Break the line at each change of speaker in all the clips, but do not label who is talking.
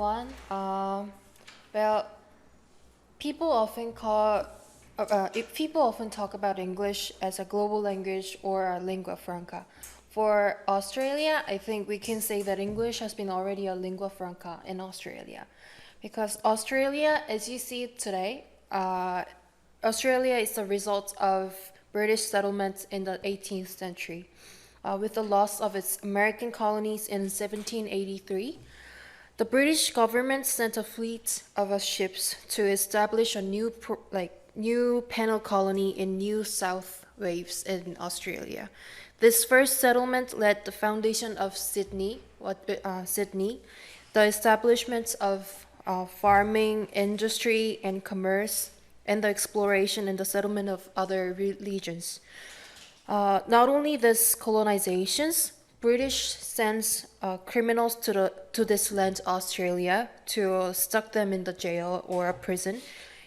everyone. Well, people often call people often talk about English as a global language or a lingua franca. For Australia, I think we can say that English has been already a lingua franca in Australia, because Australia, as you see it today, Australia is the result of British settlements in the 18th century. With the loss of its American colonies in 1783, the British government sent a fleet of ships to establish a new penal colony in New South Wales in Australia. This first settlement led the foundation of Sydney, the establishment of farming, industry, and commerce, and the exploration and the settlement of other regions. Not only this colonizations, British sends criminals to this land, Australia, to stuck them in the jail or a prison,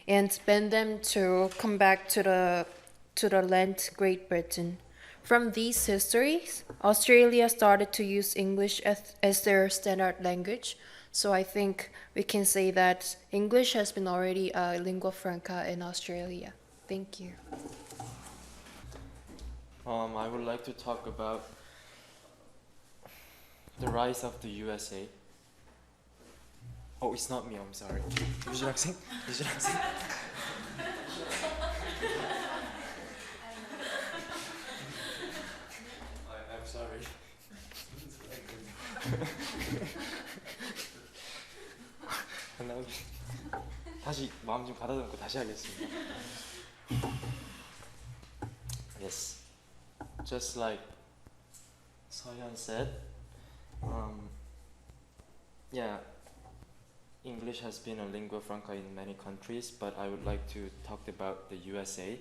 and bend them to come back to the land, Great Britain. From these histories, Australia started to use English as their standard language. So I think we can say that English has been already a lingua franca in Australia. Thank you.
I would like to talk about the rise of the USA. Oh, it's not me, I'm sorry. 유준 학생? 유준 학생? I'm sorry. 다시 마음 좀 가다듬고 다시 하겠습니다. Yes. Just like Soyeon said, yeah, English has been a lingua franca in many countries, but I would like to talk about the USA,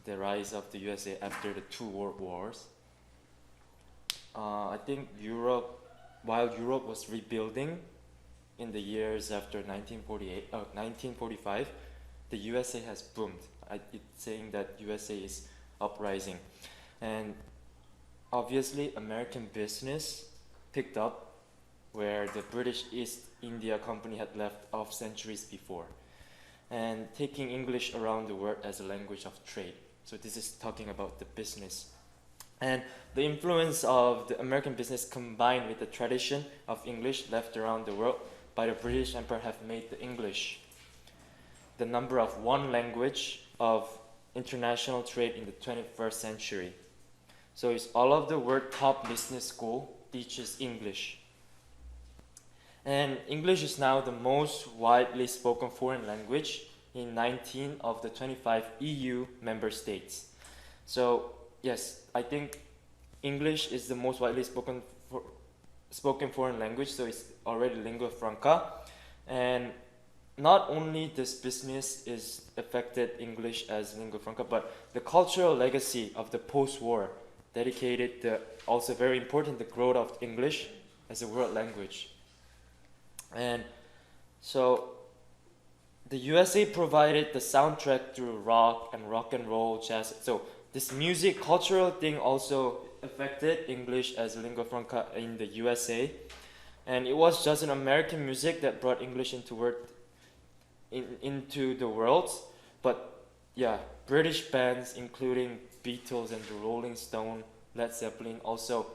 the rise of the USA after the two world wars. I think while Europe was rebuilding in the years after 1945, the USA has boomed. It's saying that USA is uprising. And obviously American business picked up where the British East India Company had left off centuries before, and taking English around the world as a language of trade. So this is talking about the business. And the influence of the American business combined with the tradition of English left around the world by the British Empire have made the English the number of one language of international trade in the 21st century. So it's all of the world top business school teaches English. And English is now the most widely spoken foreign language in 19 of the 25 EU member states. So yes, I think English is the most widely spoken foreign language, so it's already lingua franca. And not only this business is affected English as lingua franca, but the cultural legacy of the post-war dedicated the, also very important, the growth of English as a world language. And so the USA provided the soundtrack through rock and roll, jazz. So this music cultural thing also affected English as lingua franca in the USA. And it was just an American music that brought English into the world. But yeah, British bands including Beatles and the Rolling Stone, Led Zeppelin also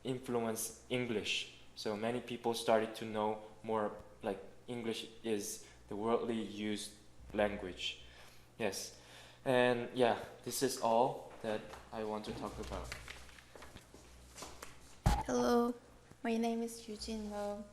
influenced English. So many people started to know more like English is the worldly used language. Yes. And yeah, this is all that I want to talk about.
Hello, my name is Eugene Lo.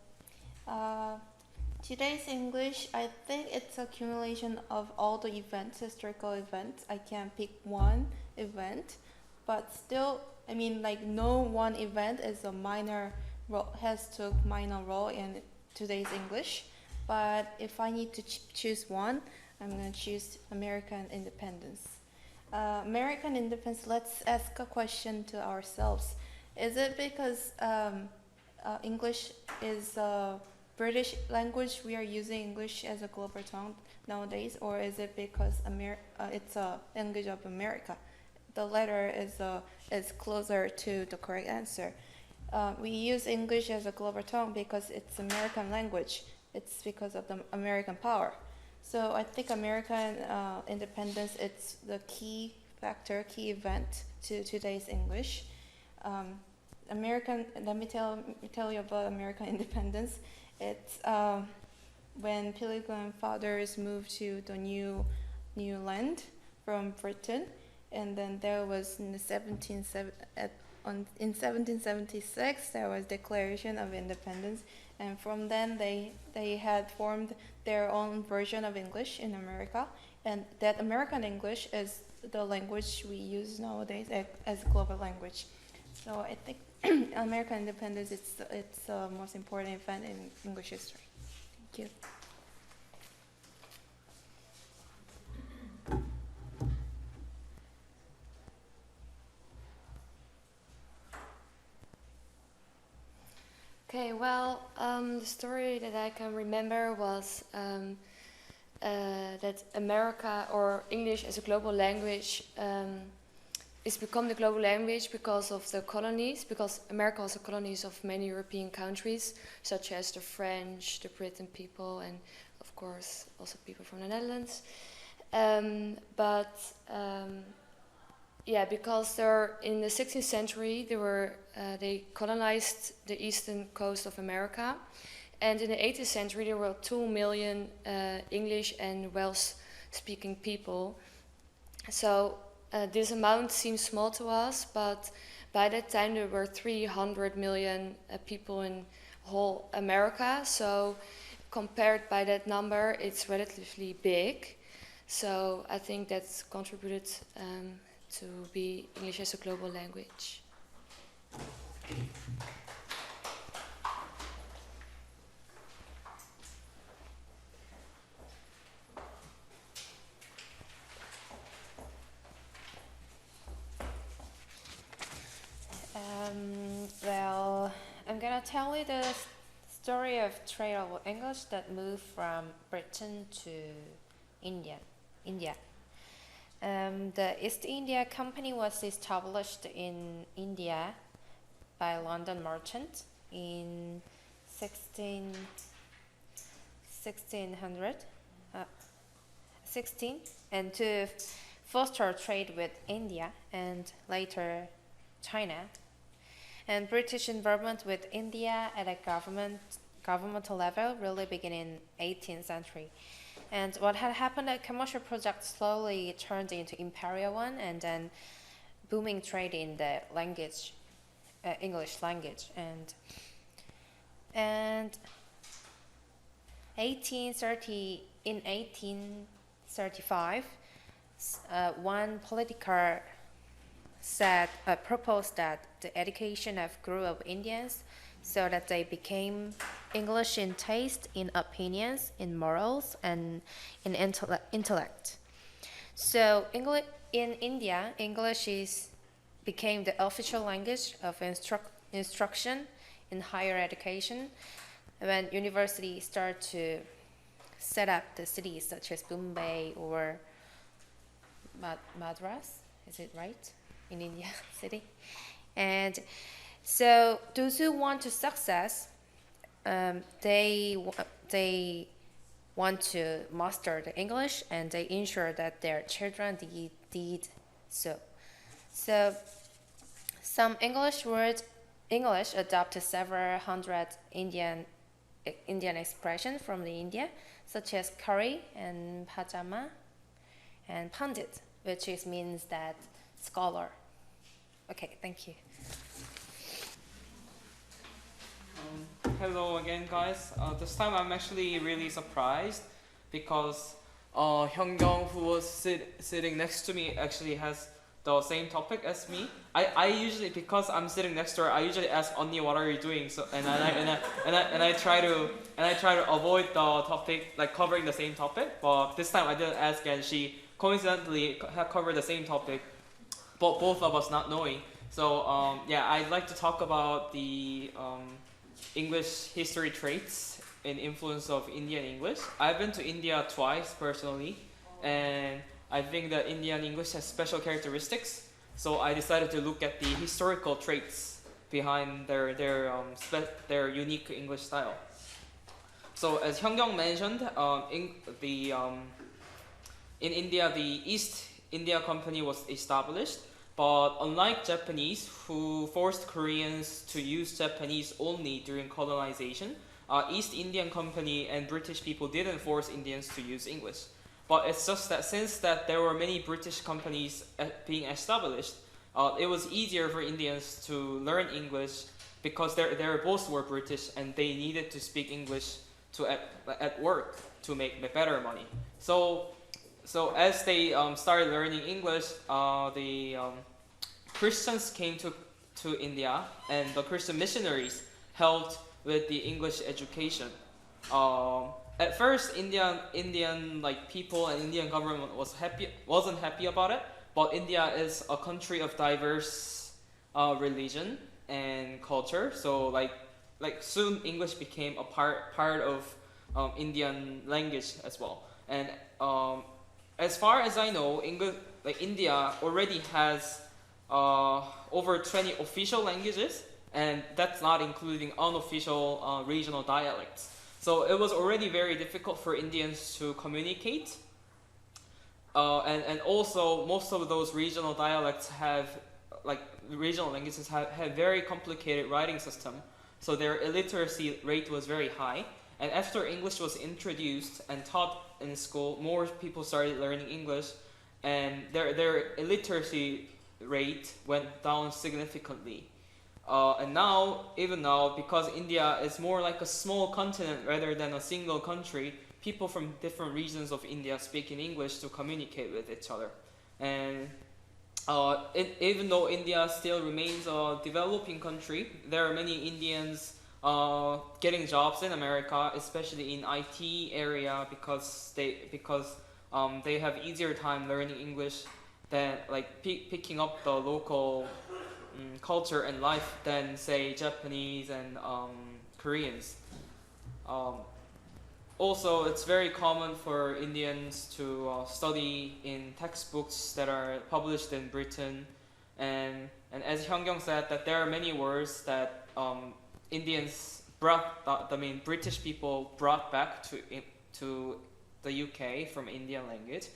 Today's English, I think it's accumulation of all the events, historical events. I can't pick one event, but still, I mean, like no one event is a minor role, has took minor role in today's English. But if I need to choose one, I'm going to choose American independence. American independence, let's ask a question to ourselves. Is it because English is a British language, we are using English as a global tongue nowadays, or is it because it's a language of America? The latter is closer to the correct answer. We use English as a global tongue because it's American language, it's because of the American power. So I think American independence, it's the key factor, key event to today's English. Let me tell you about American independence. It's when Pilgrim Fathers moved to the new land from Britain, and then there was in 1776 there was Declaration of Independence, and from then they had formed their own version of English in America, and that American English is the language we use nowadays as a global language. So I think American independence it's the most important event in English history. Thank you.
Okay, well, the story that I can remember was that America, or English as a global language, is become the global language because of the colonies, because America was the colonies of many European countries, such as the French, the Britain people, and of course also people from the Netherlands. Because in the 16th century they colonized the eastern coast of America, and in the 18th century there were 2 million English and Welsh-speaking people. So this amount seems small to us, but by that time there were 300 million people in whole America. So compared by that number, it's relatively big. So I think that's contributed to be English as a global language.
Well, I'm gonna tell you the story of trade of English that moved from Britain to India. The East India Company was established in India by London merchants in 16 and to foster trade with India and later China. And British involvement with India at a governmental level really began in 18th century. And what had happened, a commercial project slowly turned into imperial one, and then booming trade in the language, English language. And 1835, one political proposed that the education of group of Indians so that they became English in taste, in opinions, in morals, and in intellect. So in India, English became the official language of instruction in higher education when universities started to set up the cities such as Bombay or Madras, is it right? In India city. And so those who want to success, they want to master the English, and they ensure that their children did so. So some English adopted several hundred Indian expressions from the India, such as curry and pajama and pandit, which means that scholar. Okay, thank you.
Hello again, guys. This time I'm actually really surprised because Hyung-Young, who was sitting next to me, actually has the same topic as me. I usually, because I'm sitting next to her, I usually ask Onni, what are you doing? So and I try to avoid the topic, like covering the same topic. But this time I didn't ask, and she coincidentally covered the same topic, but both of us not knowing. So I'd like to talk about the English history traits and influence of Indian English. I've been to India twice personally, and I think that Indian English has special characteristics. So I decided to look at the historical traits behind their unique English style. So as Hyungyong mentioned, in India, the East India Company was established, but unlike Japanese, who forced Koreans to use Japanese only during colonization, East Indian Company and British people didn't force Indians to use English. But it's just that since that there were many British companies being established, it was easier for Indians to learn English because their boss were British and they needed to speak English at work to make better money. So as they started learning English, the Christians came to India, and the Christian missionaries helped with the English education. At first, Indian like people and Indian government wasn't happy about it, but India is a country of diverse religion and culture. So like soon English became a part of Indian language as well. And as far as I know, India already has over 20 official languages, and that's not including unofficial regional dialects. So it was already very difficult for Indians to communicate. And also most of those regional dialects regional languages have very complicated writing system. So their illiteracy rate was very high. And after English was introduced and taught in school, more people started learning English, and their illiteracy rate went down significantly. And even now, because India is more like a small continent rather than a single country, people from different regions of India speak in English to communicate with each other. And even though India still remains a developing country, there are many Indians getting jobs in America, especially in IT area, because they have easier time learning English than picking up the local culture and life than say Japanese and Koreans. Also, it's very common for Indians to study in textbooks that are published in Britain, and as Hyungyong said, that there are many words that British people brought back to the UK from Indian language.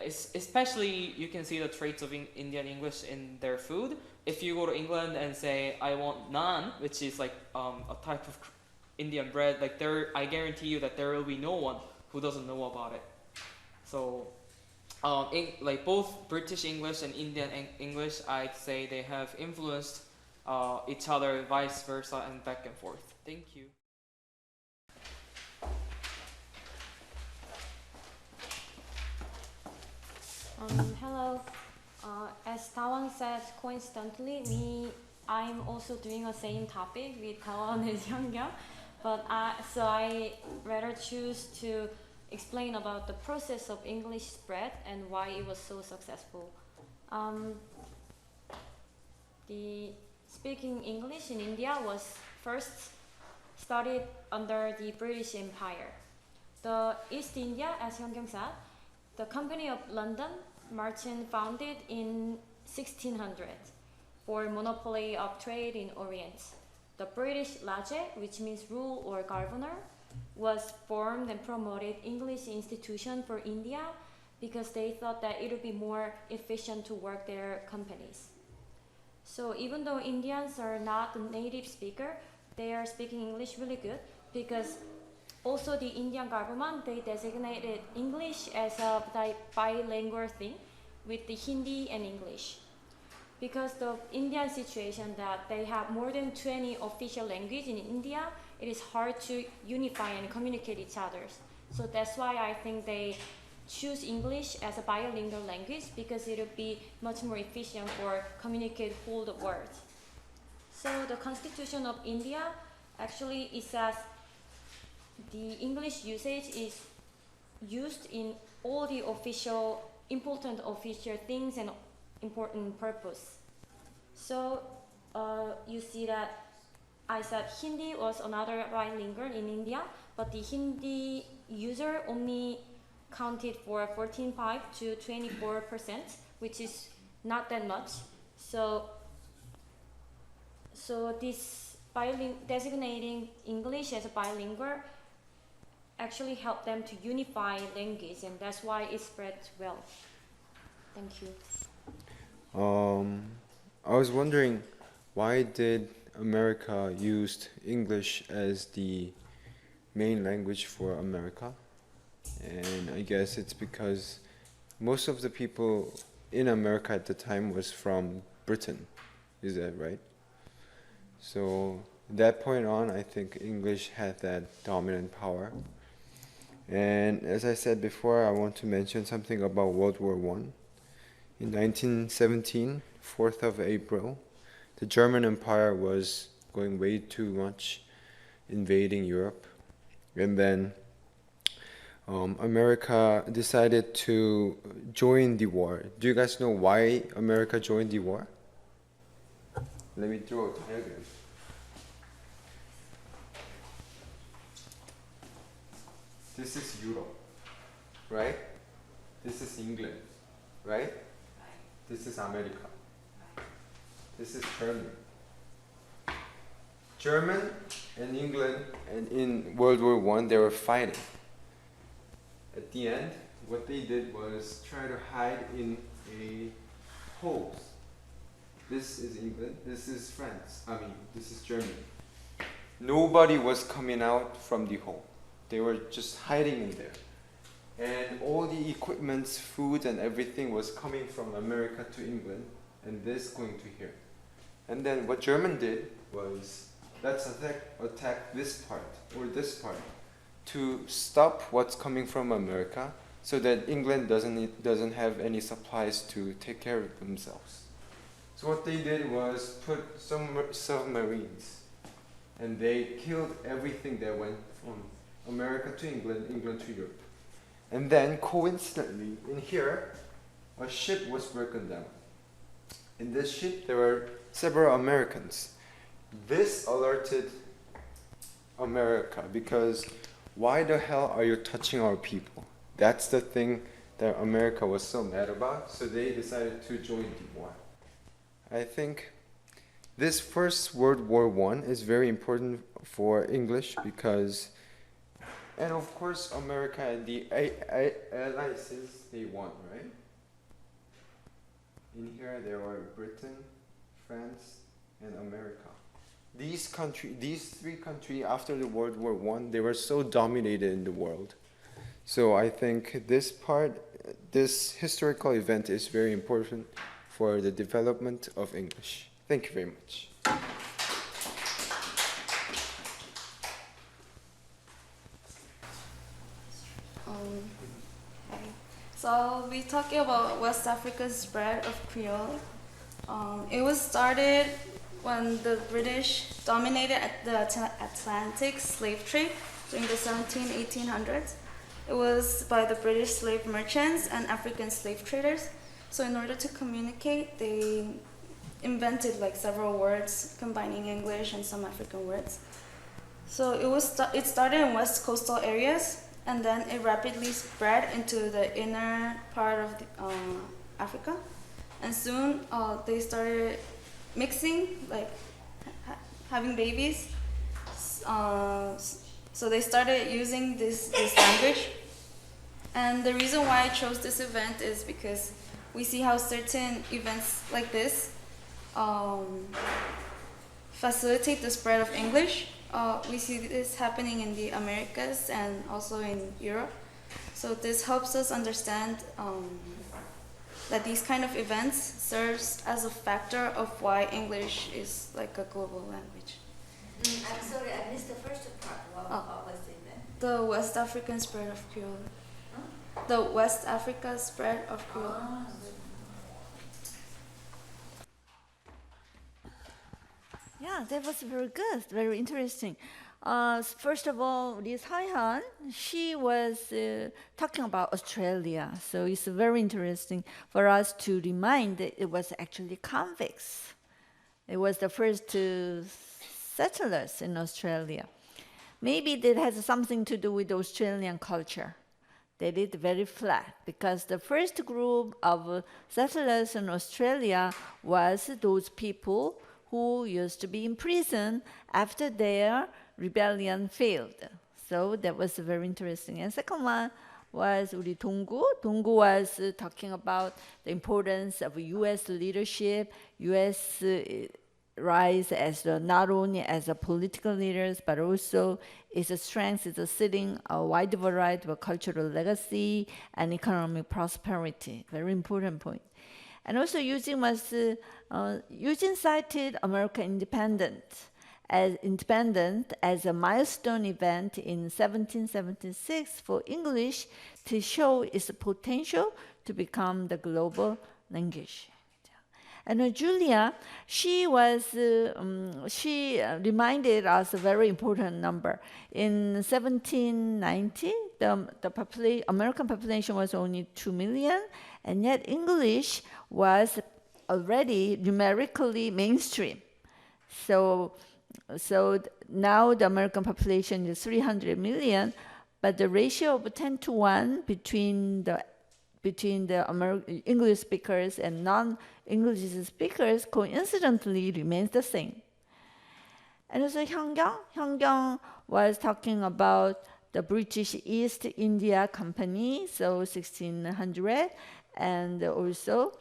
Especially, you can see the traits of Indian English in their food. If you go to England and say, I want naan, which is like a type of Indian bread, I guarantee you that there will be no one who doesn't know about it. So, both British English and Indian English, I'd say they have influenced each other, vice versa, and back and forth. Thank you.
Hello. As Tawan said, coincidentally, I'm also doing the same topic with Tawan and Hyungyong, but I rather choose to explain about the process of English spread and why it was so successful. The speaking English in India was first started under the British Empire. The East India, as Hyungyong said, the Company of London merchant founded in 1600 for monopoly of trade in Orient. The British Raj, which means rule or governor, was formed and promoted English institution for India because they thought that it would be more efficient to work their companies. So even though Indians are not the native speaker, they are speaking English really good because also the Indian government, they designated English as a bilingual thing with the Hindi and English. Because the Indian situation that they have more than 20 official languages in India, it is hard to unify and communicate each other. So that's why I think they choose English as a bilingual language because it would be much more efficient for communicate whole the world. So the Constitution of India, actually it says the English usage is used in all the important official things and important purpose. So you see that I said Hindi was another bilingual in India, but the Hindi user only counted for 14.5 to 24%, which is not that much. So this designating English as a bilingual actually help them to unify language, and that's why it spreads well. Thank you.
I was wondering, why did America used English as the main language for America? And I guess it's because most of the people in America at the time was from Britain. Is that right? So that point on, I think English had that dominant power. And as I said before, I want to mention something about World War I. In 1917, 4th of April, the German Empire was going way too much, invading Europe. And then America decided to join the war. Do you guys know why America joined the war? Let me draw a diagram. This is Europe, right? This is England, right? This is America. This is Germany. German and England, and in World War I, they were fighting. At the end, what they did was try to hide in a holes. This is England, this is France, this is Germany. Nobody was coming out from the hole. They were just hiding in there. And all the equipments, food and everything was coming from America to England, and this going to here. And then what German did was, let's attack this part, or this part, to stop what's coming from America, so that England doesn't have any supplies to take care of themselves. So what they did was put some submarines, and they killed everything that went from America to England, England to Europe. And then coincidentally, in here, a ship was broken down. In this ship, there were several Americans. This alerted America, because why the hell are you touching our people? That's the thing that America was so mad about, so they decided to join the war. I think this First World War I is very important for English because, and of course America and the allies, they won, right? In here there were Britain, France, and America. These three countries after the World War I, they were so dominated in the world. So I think this historical event is very important for the development of English. Thank you very much.
Hi. So we talking about West Africa's spread of Creole. It was started when the British dominated the Atlantic slave trade during the 1800s. It was by the British slave merchants and African slave traders. So in order to communicate, they invented like several words combining English and some African words. So it started in west coastal areas, and then it rapidly spread into the inner part of Africa. And soon they started mixing, like having babies. So they started using this language. And the reason why I chose this event is because we see how certain events like this facilitate the spread of English. We see this happening in the Americas and also in Europe. So this helps us understand that these kind of events serves as a factor of why English is like a global language.
I'm sorry, I missed the first part. What was the event?
The West African spread of Creole.
Huh?
The West Africa spread of Creole.
Yeah, that was very good, very interesting. First of all, Liz Haihan, she was talking about Australia, so it's very interesting for us to remind that it was actually convicts. It was the first settlers in Australia. Maybe that has something to do with Australian culture. They lived very flat because the first group of settlers in Australia was those people who used to be in prison after their rebellion failed. So that was very interesting. And second one was 우리 동구. 동구 was talking about the importance of U.S. leadership, U.S. rise as not only as a political leaders, but also its strength is sitting a wide variety of cultural legacy and economic prosperity. Very important point. And also Eugene cited American independence as a milestone event in 1776 for English to show its potential to become the global language. And Julia, she reminded us a very important number. In 1790, the American population was only 2 million, and yet English was already numerically mainstream. So now the American population is 300 million, but the ratio of 10 to 1 between the English speakers and non-English speakers coincidentally remains the same. And also Hyungyang was talking about the British East India Company, so 1600, and also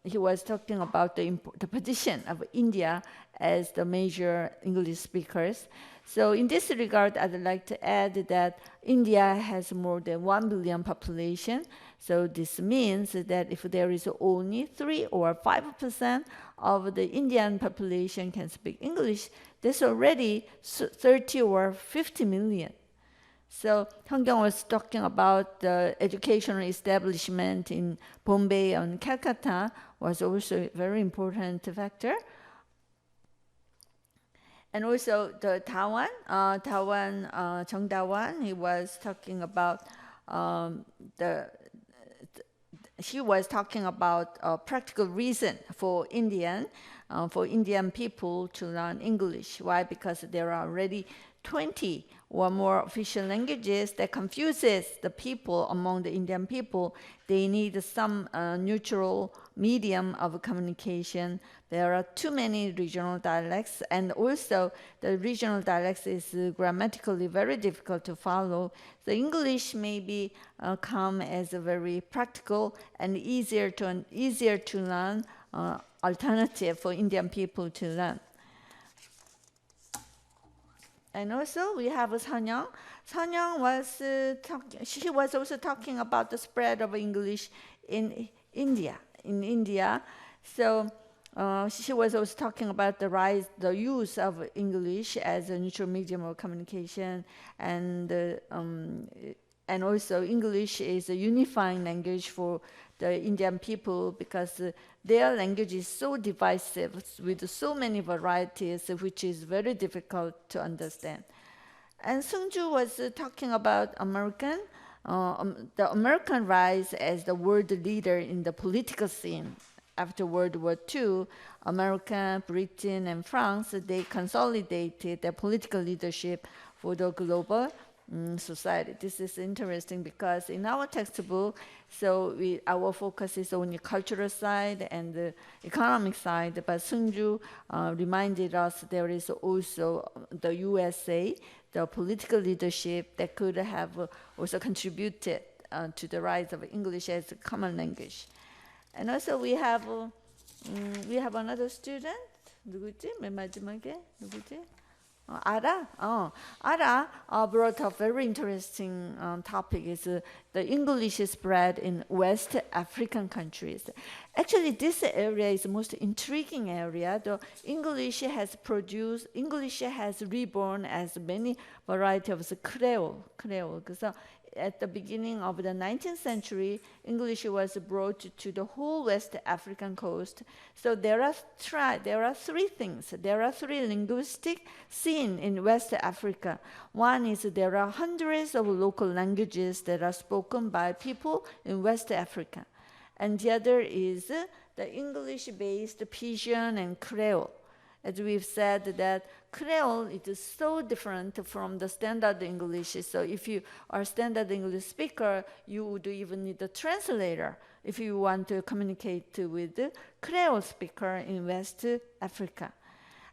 he was talking about the position of India as the major English speakers. So in this regard, I'd like to add that India has more than 1 billion population. So this means that if there is only 3 or 5% of the Indian population can speak English, that's already 30 or 50 million. So Hyungyang was talking about the educational establishment in Bombay and Calcutta was also a very important factor. And also the Taiwan, Chung Da-wan, he was talking about she was talking about practical reason for Indian people to learn English. Why? Because there are already 20 or more official languages that confuses the people among the Indian people. They need some neutral medium of communication. There are too many regional dialects, and also the regional dialects is grammatically very difficult to follow. The English maybe come as a very practical and easier to learn alternative for Indian people to learn. And also we have Sanyang. Sanyang was she was also talking about the spread of English in India. So she was also talking about the use of English as a neutral medium of communication, and also English is a unifying language for the Indian people because their language is so divisive with so many varieties, which is very difficult to understand. And Seungju was talking about the American rise as the world leader in the political scene. After World War II, America, Britain, and France, they consolidated their political leadership for the global society. This is interesting because in our textbook, our focus is on the cultural side and the economic side, but Seungju reminded us there is also the USA, the political leadership that could have also contributed to the rise of English as a common language. And also we have another student. 누구지? 맨 마지막에 누구지? Ara brought up very interesting topic is the English spread in West African countries. Actually, this area is the most intriguing area. The English has reborn as many varieties of Creole. So at the beginning of the 19th century, English was brought to the whole West African coast. So there are three things. There are three linguistic scenes in West Africa. One is there are hundreds of local languages that are spoken by people in West Africa. And the other is the English-based Pidgin and Creole. As we've said that Creole is so different from the standard English. So if you are a standard English speaker, you would even need a translator if you want to communicate with the Creole speaker in West Africa.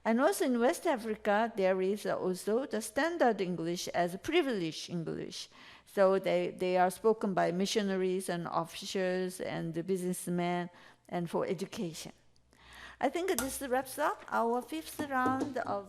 And also in West Africa, there is also the standard English as privileged English. So they are spoken by missionaries and officials and the businessmen and for education. I think this wraps up our 5th round of